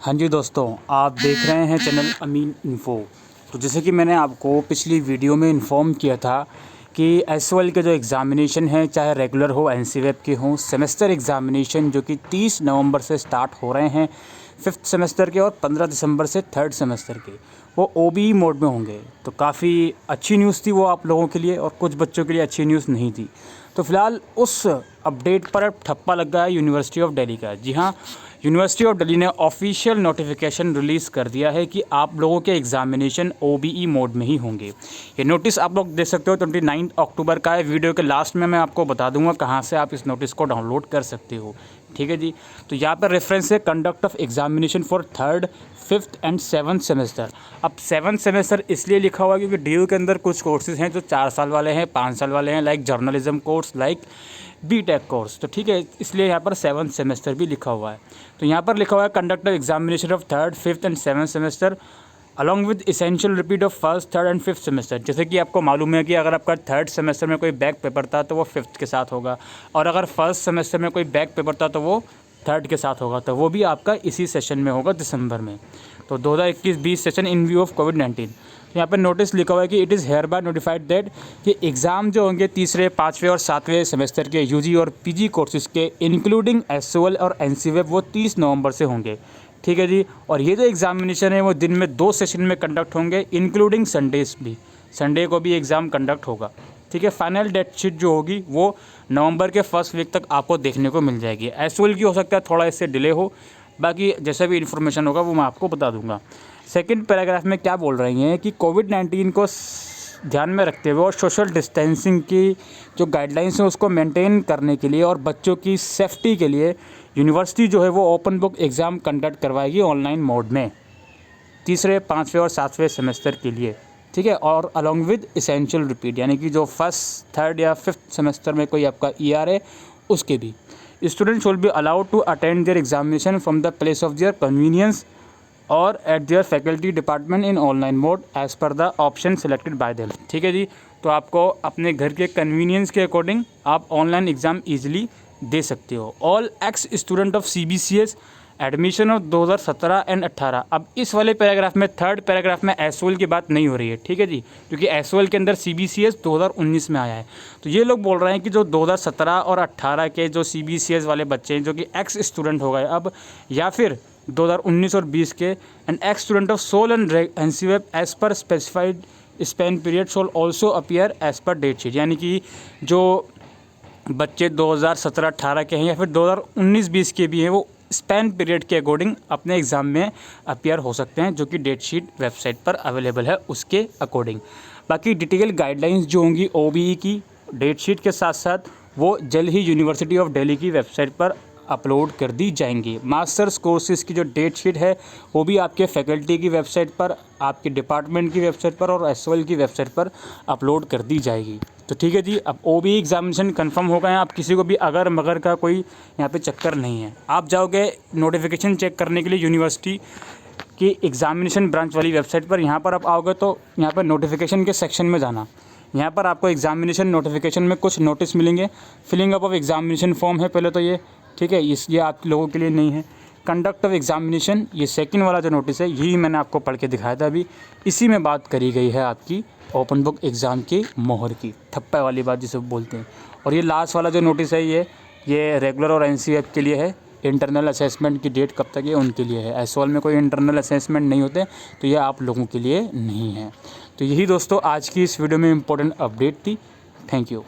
हाँ जी दोस्तों, आप देख रहे हैं चैनल अमीन इन्फो। तो जैसे कि मैंने आपको पिछली वीडियो में इन्फॉर्म किया था कि एसवाई के जो एग्ज़ामिनेशन हैं, चाहे रेगुलर हो, एनसीवेब के हों, सेमेस्टर एग्ज़ामिनेशन जो कि 30 नवंबर से स्टार्ट हो रहे हैं फिफ्थ सेमेस्टर के, और 15 दिसंबर से थर्ड सेमेस्टर के, वो ओबीई मोड में होंगे। तो काफ़ी अच्छी न्यूज़ थी वो आप लोगों के लिए, और कुछ बच्चों के लिए अच्छी न्यूज़ नहीं थी। तो फ़िलहाल उस अपडेट पर अब ठप्पा लग गया है यूनिवर्सिटी ऑफ दिल्ली का। जी हाँ, यूनिवर्सिटी ऑफ दिल्ली ने ऑफिशियल नोटिफिकेशन रिलीज़ कर दिया है कि आप लोगों के एग्ज़ामिनेशन ओबीई मोड में ही होंगे। ये नोटिस आप लोग देख सकते हो, 29 अक्टूबर का है। वीडियो के लास्ट में मैं आपको बता दूंगा कहाँ से आप इस नोटिस को डाउनलोड कर सकते हो। ठीक है जी। तो यहाँ पर रेफरेंस है conduct of examination for third, fifth and seventh semester. अब सेवन्थ सेमेस्टर इसलिए लिखा हुआ है क्योंकि डी यू के अंदर कुछ कोर्सेज हैं जो 4 साल वाले हैं, 5 साल वाले हैं, like journalism course, like BTech course. तो ठीक है, इसलिए यहाँ पर सेवन्थ सेमेस्टर भी लिखा हुआ है। तो यहाँ पर लिखा हुआ है conduct examination of third, fifth and seventh semester along with essential repeat of first, third and fifth semester. जैसे कि आपको मालूम है कि अगर आपका थर्ड सेमेस्टर में कोई बैक पेपर था तो वो फिफ्थ के साथ होगा, और अगर फर्स्ट सेमेस्टर में कोई बैक पेपर था तो वो थर्ड के साथ होगा। तो वो भी आपका इसी सेशन में होगा, दिसंबर में। तो 2021-20 session in view of COVID. यहाँ पर नोटिस लिखा हुआ है कि it is hereby notified that कि एग्ज़ाम जो होंगे तीसरे, 5वें और 7वें सेमेस्टर के यूजी और पीजी कोर्सेज़ के, इंक्लूडिंग एसओएल और एनसीवेब, वो 30 नवंबर से होंगे। ठीक है जी। और ये जो एग्ज़ामिनेशन है वो दिन में 2 सेशन में कंडक्ट होंगे, इंक्लूडिंग संडेज़ भी। संडे को भी एग्ज़ाम कंडक्ट होगा। ठीक है। फाइनल डेट शीट जो होगी वो नवंबर के फर्स्ट वीक तक आपको देखने को मिल जाएगी। एसओएल की हो सकता है थोड़ा इससे डिले हो, बाकी जैसा भी इन्फॉर्मेशन होगा वो मैं आपको बता दूंगा। सेकंड पैराग्राफ में क्या बोल रही हैं कि कोविड-19 को ध्यान में रखते हुए और सोशल डिस्टेंसिंग की जो गाइडलाइंस हैं उसको मेंटेन करने के लिए और बच्चों की सेफ्टी के लिए यूनिवर्सिटी जो है वो ओपन बुक एग्ज़ाम कंडक्ट करवाएगी ऑनलाइन मोड में, तीसरे, 5वें और 7वें सेमेस्टर के लिए। ठीक है। और अलॉन्ग विद इसेंशियल रिपीट, यानी कि जो फर्स्ट, थर्ड या फिफ्थ सेमेस्टर में कोई आपका ईआर है उसके भी। Students will be allowed to attend their examination from the place of their convenience और at their faculty department in online mode as per the option selected by them. ठीक है जी। तो आपको अपने घर के कन्वीनियंस के अकॉर्डिंग आप ऑनलाइन एग्ज़ाम ईजिली दे सकते हो। All x student of CBCS admission of 2017 and 18। अब इस वाले पैराग्राफ में, थर्ड पैराग्राफ में एसओएल की बात नहीं हो रही है। ठीक है जी, क्योंकि एसओएल के अंदर CBCS 2019 में आया है। तो ये लोग बोल रहे हैं कि जो 2017 और 18 के जो CBCS वाले बच्चे हैं जो कि एक्स स्टूडेंट हो गए अब, या फिर 2019 और 20 के and ex student of SOL and NCWEB as per specified span period shall also appear as per date sheet. यानी कि जो बच्चे 2017-18 के हैं या फिर 2019-20 के भी हैं, वो स्पैन पीरियड के अकॉर्डिंग अपने एग्ज़ाम में अपीयर हो सकते हैं, जो कि डेट शीट वेबसाइट पर अवेलेबल है उसके अकॉर्डिंग। बाकी डिटेल गाइडलाइंस जो होंगी ओबीई की डेट शीट के साथ साथ वो जल्द ही यूनिवर्सिटी ऑफ दिल्ली की वेबसाइट पर अपलोड कर दी जाएंगी। मास्टर्स कोर्सेज़ की जो डेट शीट है वो भी आपके फैकल्टी की वेबसाइट पर, आपके डिपार्टमेंट की वेबसाइट पर और एसओएल की वेबसाइट पर अपलोड कर दी जाएगी। तो ठीक है जी। अब ओबीई एग्जामिनेशन कंफर्म हो गए हैं। आप किसी को भी अगर मगर का कोई यहाँ पे चक्कर नहीं है। आप जाओगे नोटिफिकेशन चेक करने के लिए यूनिवर्सिटी की एग्जामिनेशन ब्रांच वाली वेबसाइट पर, यहाँ पर आप आओगे तो यहाँ पर नोटिफिकेशन के सेक्शन में जाना। यहाँ पर आपको एग्जामिनेशन नोटिफिकेशन में कुछ नोटिस मिलेंगे। Filling up of examination form है पहले तो ये। ठीक है, ये आप लोगों के लिए नहीं है। कंडक्ट ऑफ एग्जामिनेशन, ये सेकंड वाला जो नोटिस है यही मैंने आपको पढ़ के दिखाया था अभी। इसी में बात करी गई है आपकी ओपन बुक एग्ज़ाम की मोहर की, थप्पा वाली बात जिसे बोलते हैं। और ये लास्ट वाला जो नोटिस है ये रेगुलर और एनसीवेब के लिए है। इंटरनल असेसमेंट की डेट कब तक है उनके लिए है। एसओएल में कोई इंटरनल असेसमेंट नहीं होते, तो ये आप लोगों के लिए नहीं है। तो यही दोस्तों आज की इस वीडियो में इम्पोर्टेंट अपडेट थी। Thank you.